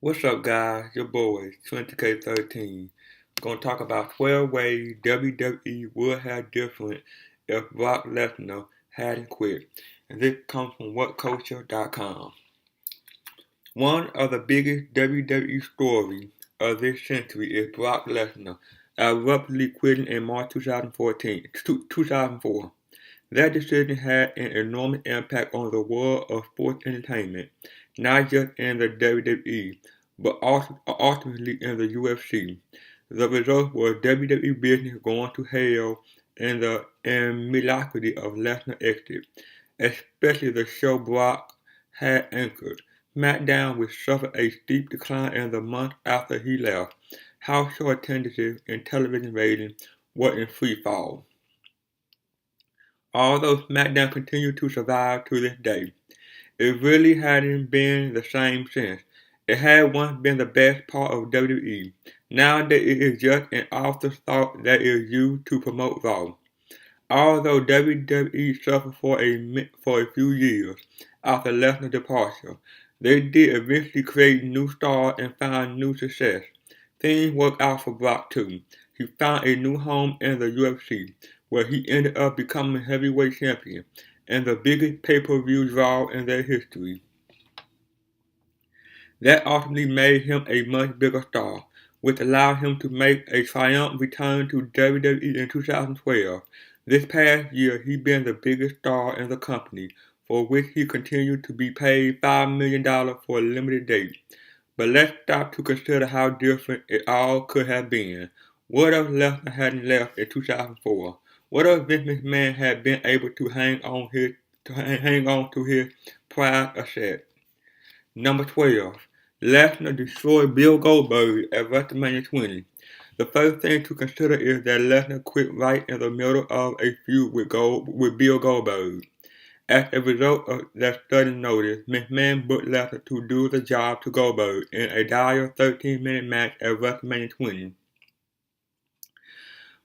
What's up, guys? Your boy, 20K13. Gonna talk about 12 ways WWE would have different if Brock Lesnar hadn't quit. And this comes from WhatCulture.com. One of the biggest WWE stories of this century is Brock Lesnar abruptly quitting in March 2004. That decision had an enormous impact on the world of sports entertainment, not just in the WWE, but also ultimately in the UFC. The result was WWE business going to hell and the mediocrity of Lesnar exit, especially the show Brock had anchored. SmackDown would suffer a steep decline in the months after he left. House show attendances and television ratings were in free fall. Although SmackDown continued to survive to this day, it really hadn't been the same since. It had once been the best part of WWE. Nowadays it is just an afterthought that is used to promote Raw. Although WWE suffered for a few years after Lesnar's departure, they did eventually create new stars and find new success. Things worked out for Brock too. He found a new home in the UFC, where he ended up becoming heavyweight champion and the biggest pay-per-view draw in their history. That ultimately made him a much bigger star, which allowed him to make a triumphant return to WWE in 2012. This past year, he been the biggest star in the company, for which he continued to be paid $5 million for a limited date. But let's stop to consider how different it all could have been. What if Lesnar hadn't left in 2004? What if Vince McMahon had been able to hang on to his prized asset? Number 12. Lesnar destroyed Bill Goldberg at WrestleMania 20. The first thing to consider is that Lesnar quit right in the middle of a feud with Bill Goldberg. As a result of that sudden notice, McMahon booked Lesnar to do the job to Goldberg in a dire 13-minute match at WrestleMania 20.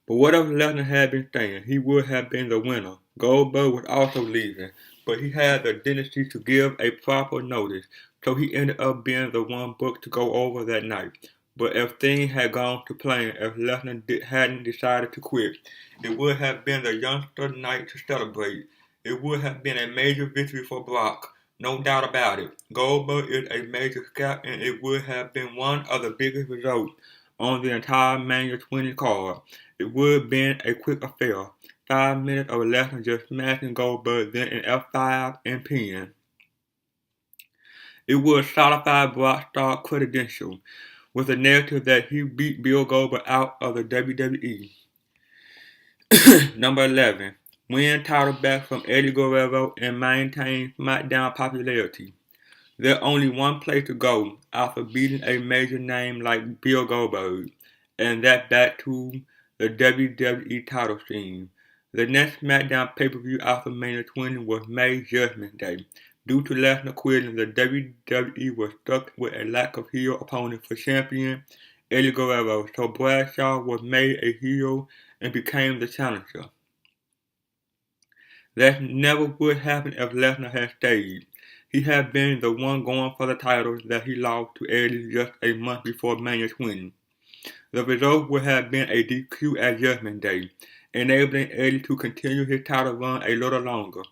But what if Lesnar had been staying? He would have been the winner. Goldberg was also leaving, but he had the decency to give a proper notice, so he ended up being the one booked to go over that night. But if things had gone to plan, if Lesnar hadn't decided to quit, it would have been the youngster night to celebrate. It would have been a major victory for Brock, no doubt about it. Goldberg is a major scalp, and it would have been one of the biggest results on the entire Mania 20 card. It would have been a quick affair. 5 minutes of Lesnar just smashing Goldberg, then an F5 and pin. It would solidify Brock's star credentials with the narrative that he beat Bill Goldberg out of the WWE. Number 11. Win title back from Eddie Guerrero and maintain SmackDown popularity. There's only one place to go after beating a major name like Bill Goldberg, and that's back to the WWE title scene. The next SmackDown pay-per-view after Mania 20 was May Judgment Day. Due to Lesnar quitting, the WWE was stuck with a lack of heel opponent for champion Eddie Guerrero, so Bradshaw was made a heel and became the challenger. That never would happen if Lesnar had stayed. He had been the one going for the title that he lost to Eddie just a month before Mania 20. The result would have been a DQ at Judgment Day, enabling Eddie to continue his title run a little longer.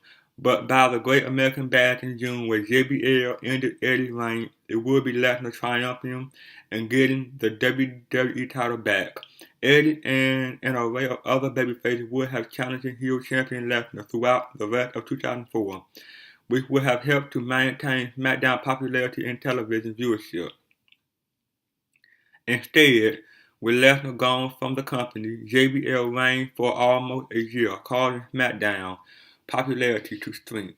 But by the Great American Bash in June, where JBL ended Eddie's reign, it would be Lesnar triumphing and getting the WWE title back. Eddie and an array of other babyfaces would have challenged heel champion Lesnar throughout the rest of 2004, which would have helped to maintain SmackDown popularity and television viewership. Instead, with Lesnar gone from the company, JBL reigned for almost a year, causing SmackDown popularity to shrink.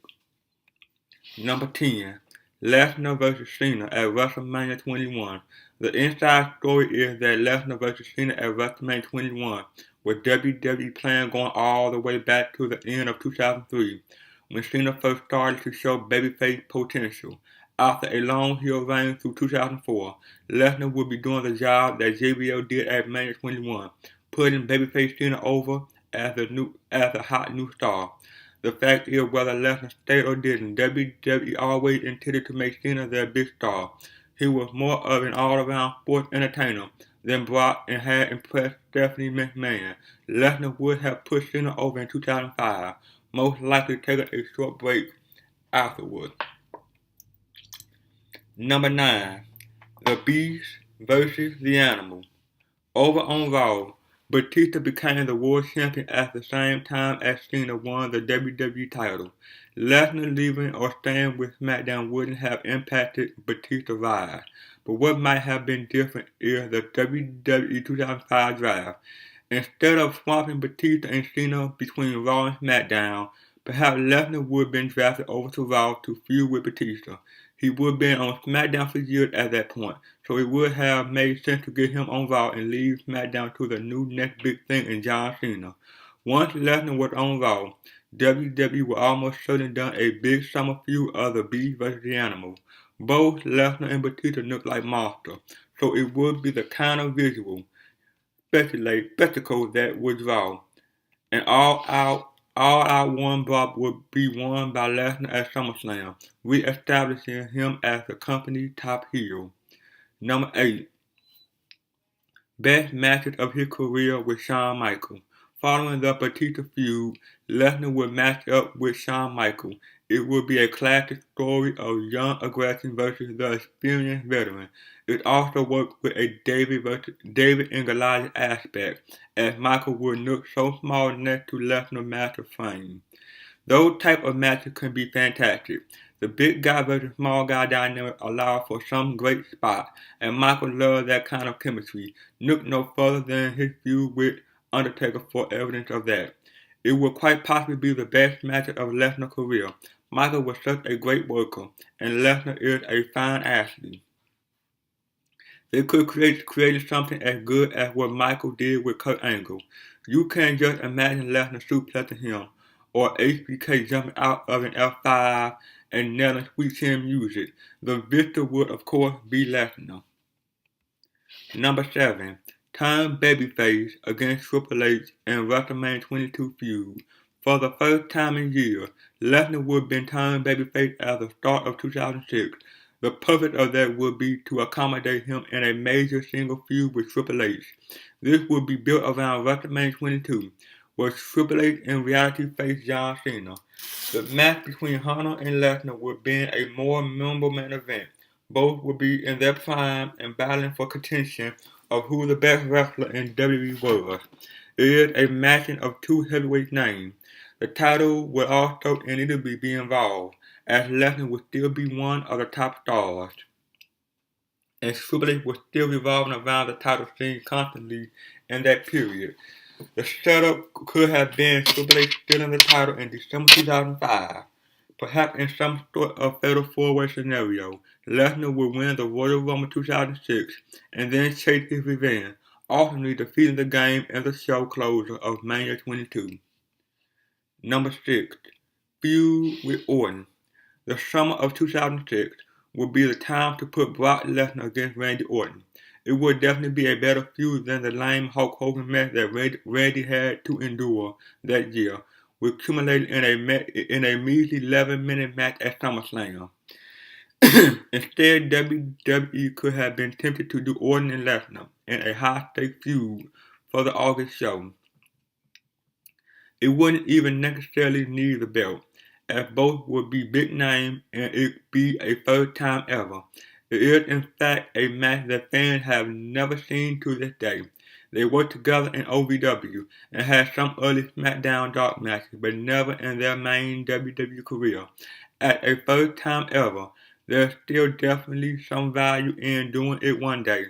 Number 10. Lesnar vs. Cena at WrestleMania 21. The inside story is that Lesnar vs. Cena at WrestleMania 21 was WWE plan going all the way back to the end of 2003, when Cena first started to show babyface potential. After a long heel reign through 2004, Lesnar would be doing the job that JBL did at Mania 21, putting babyface Cena over as a hot new star. The fact is, whether Lesnar stayed or didn't, WWE always intended to make Cena their big star. He was more of an all-around sports entertainer than Brock and had impressed Stephanie McMahon. Lesnar would have pushed Cena over in 2005, most likely taking a short break afterward. Number 9. The Beast versus the Animal. Over on Raw, Batista became the world champion at the same time as Cena won the WWE title. Lesnar leaving or staying with SmackDown wouldn't have impacted Batista's rise, but what might have been different is the WWE 2005 draft. Instead of swapping Batista and Cena between Raw and SmackDown, perhaps Lesnar would have been drafted over to Raw to feud with Batista. He would have been on SmackDown for years at that point, so it would have made sense to get him on Raw and leave SmackDown to the new next big thing in John Cena. Once Lesnar was on Raw, WWE would almost certainly done a big summer feud of the Beast vs. the Animal. Both Lesnar and Batista looked like monsters, so it would be the kind of visual spectacle that would draw. And all-out one Bob would be won by Lesnar at SummerSlam, re-establishing him as the company's top heel. Number 8. Best matches of his career with Shawn Michaels. Following the Batista feud, Lesnar would match up with Shawn Michaels. It would be a classic story of young aggression versus the experienced veteran. It also worked with a David and Goliath aspect, as Michael would look so small next to Lesnar's massive frame. Those type of matches can be fantastic. The big guy versus small guy dynamic allows for some great spots, and Michael loves that kind of chemistry. Look no further than his feud with Undertaker for evidence of that. It would quite possibly be the best match of Lesnar's career. Michael was such a great worker, and Lesnar is a fine athlete. They could create something as good as what Michael did with Kurt Angle. You can't just imagine Lesnar suplexing him, or HBK jumping out of an F5 and nailing sweet chin music. The victor would of course be Lesnar. Number 7. Turn babyface against Triple H in WrestleMania 22 feud. For the first time in years, Lesnar would have been turned babyface at the start of 2006. The purpose of that would be to accommodate him in a major single feud with Triple H. This would be built around WrestleMania 22, where Triple H in reality faced John Cena. The match between Hunter and Lesnar would be a more memorable main event. Both would be in their prime and battling for contention of who the best wrestler in WWE was. It is a matching of two heavyweight names. The title would also inevitably be involved, as Lesnar would still be one of the top stars, and Triple H was still revolving around the title scene constantly in that period. The setup could have been Triple H stealing the title in December 2005. Perhaps in some sort of fatal four-way scenario, Lesnar would win the Royal Rumble 2006 and then chase his revenge, ultimately defeating the game in the show closer of Mania 22. Number 6. Feud with Orton. The summer of 2006 would be the time to put Brock Lesnar against Randy Orton. It would definitely be a better feud than the lame Hulk Hogan match that Randy had to endure that year, which culminated in a measly 11-minute match at SummerSlam. Instead, WWE could have been tempted to do Orton and Lesnar in a high-stakes feud for the August show. It wouldn't even necessarily need the belt, as both would be big names and it'd be a first time ever. It is in fact a match that fans have never seen to this day. They worked together in OVW and had some early SmackDown dark matches, but never in their main WWE career. At a first time ever, there's still definitely some value in doing it one day.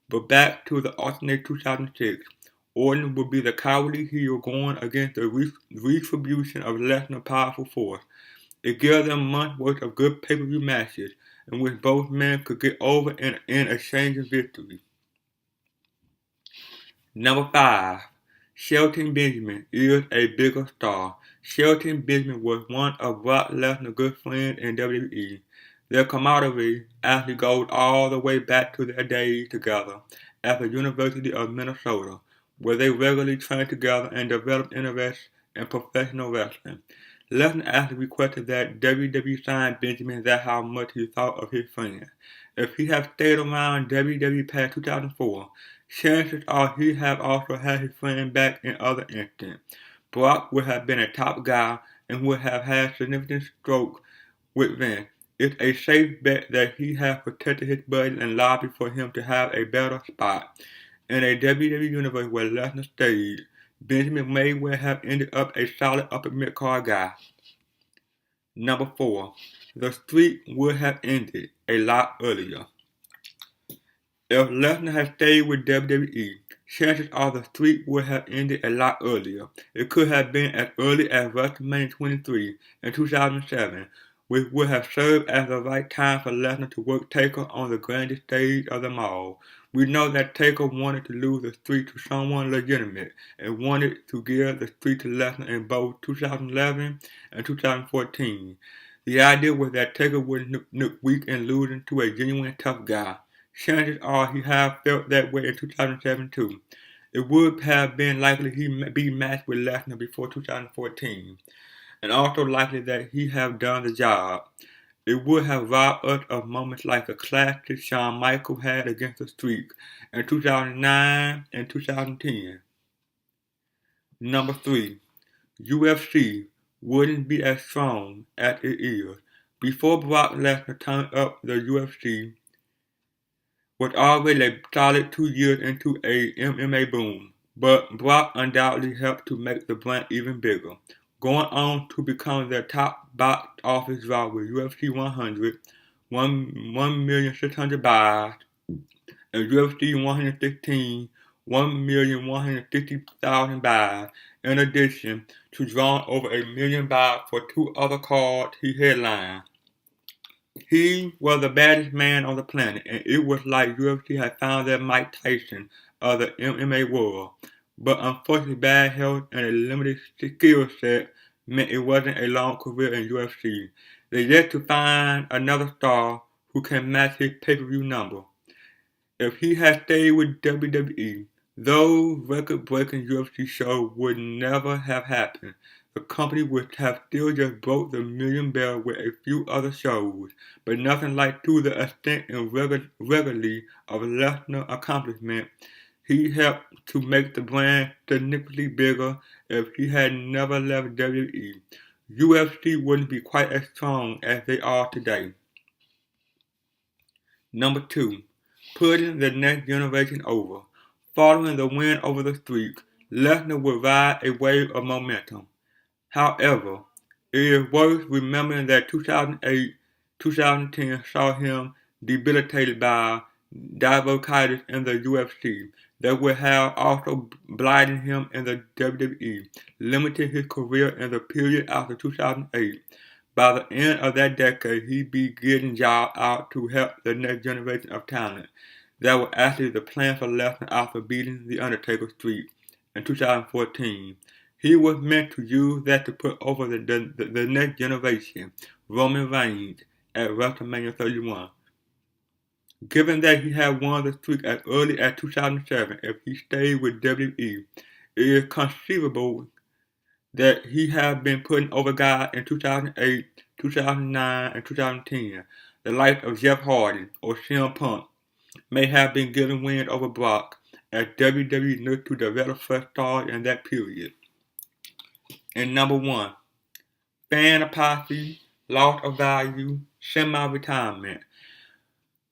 But back to the alternate 2006. Orton would be the cowardly heel going against the retribution of Lesnar's powerful force. It gave them months worth of good pay-per-view matches in which both men could get over in exchanging victory. Number 5. Shelton Benjamin is a bigger star. Shelton Benjamin was one of Brock Lesnar's good friends in WWE. Their camaraderie actually goes all the way back to their days together at the University of Minnesota, where they regularly trained together and developed interest in professional wrestling. Lesnar actually requested that WWE sign Benjamin. That's how much he thought of his friend. If he had stayed around WWE past 2004, chances are he have also had his friend back in other instances. Brock would have been a top guy and would have had significant stroke with Vince. It's a safe bet that he has protected his buddy and lobbied for him to have a better spot. In a WWE universe where Lesnar stayed, Benjamin may well have ended up a solid upper mid-card guy. Number 4. The streak would have ended a lot earlier. If Lesnar had stayed with WWE, chances are the streak would have ended a lot earlier. It could have been as early as WrestleMania 23 in 2007, which would have served as the right time for Lesnar to work Taker on the grandest stage of them all. We know that Taker wanted to lose the streak to someone legitimate and wanted to give the streak to Lesnar in both 2011 and 2014. The idea was that Taker would look weak in losing to a genuine tough guy. Chances are he have felt that way in 2007 too. It would have been likely he'd be matched with Lesnar before 2014, and also likely that he have done the job. It would have robbed us of moments like the classic Shawn Michaels had against the Streak in 2009 and 2010. Number 3. UFC wouldn't be as strong as it is. Before Brock Lesnar turned up, the UFC was already a solid 2 years into a MMA boom, but Brock undoubtedly helped to make the brand even bigger, going on to become their top box office draw with UFC 100, 1,600,000 buys, and UFC 116, 1,150,000 buys, in addition to drawing over 1,000,000 buys for 2 other cards he headlined. He was the baddest man on the planet, and it was like UFC had found their Mike Tyson of the MMA world. But unfortunately, bad health and a limited skill set meant it wasn't a long career in UFC. They yet to find another star who can match his pay-per-view number. If he had stayed with WWE, those record-breaking UFC shows would never have happened. The company would have still just broke the million barrel with a few other shows, but nothing like to the extent and regularly of Lesnar's accomplishment. He helped to make the brand significantly bigger. If he had never left WWE, UFC wouldn't be quite as strong as they are today. Number 2. Putting the next generation over. Following the win over the Streak, Lesnar would ride a wave of momentum. However, it is worth remembering that 2008-2010 saw him debilitated by diverticulitis in the UFC that would have also blinded him in the WWE, limiting his career in the period after 2008. By the end of that decade, he'd be getting jobs out to help the next generation of talent. That was actually the plan for Lesnar after beating The Undertaker's streak in 2014. He was meant to use that to put over the next generation, Roman Reigns, at WrestleMania 31. Given that he had won the streak as early as 2007, if he stayed with WWE, it is conceivable that he had been putting over guys in 2008, 2009, and 2010. The likes of Jeff Hardy or CM Punk may have been given wins over Brock as WWE looked to develop fresh stars in that period. And number 1, fan apathy, loss of value, semi-retirement.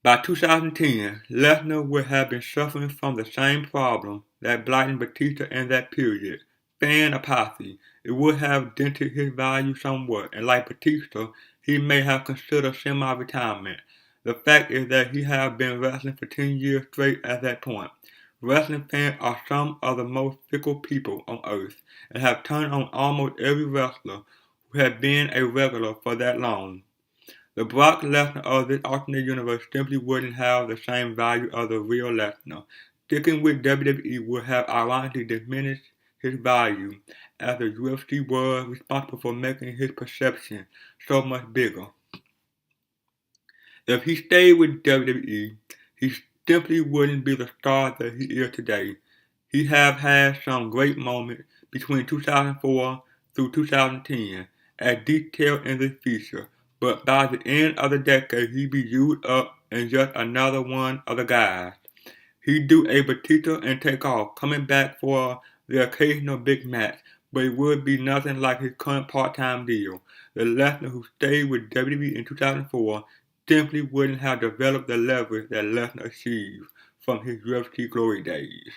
By 2010, Lesnar would have been suffering from the same problem that blighted Batista in that period, fan apathy. It would have dented his value somewhat, and like Batista, he may have considered semi-retirement. The fact is that he had been wrestling for 10 years straight at that point. Wrestling fans are some of the most fickle people on earth, and have turned on almost every wrestler who had been a regular for that long. The Brock Lesnar of this alternate universe simply wouldn't have the same value as the real Lesnar. Sticking with WWE would have ironically diminished his value, as the UFC was responsible for making his perception so much bigger. If he stayed with WWE, he simply wouldn't be the star that he is today. He have had some great moments between 2004 through 2010, as detailed in this feature, but by the end of the decade he'd be used up and just another one of the guys. He'd do a Batista and take off, coming back for the occasional big match, but it would be nothing like his current part-time deal. The Lesnar who stayed with WWE in 2004 simply wouldn't have developed the leverage that Lesnar achieved from his UFC glory days.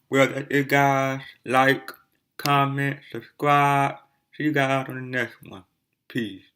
Well, that's it, guys. Like, comment, subscribe. See you guys on the next one. Peace.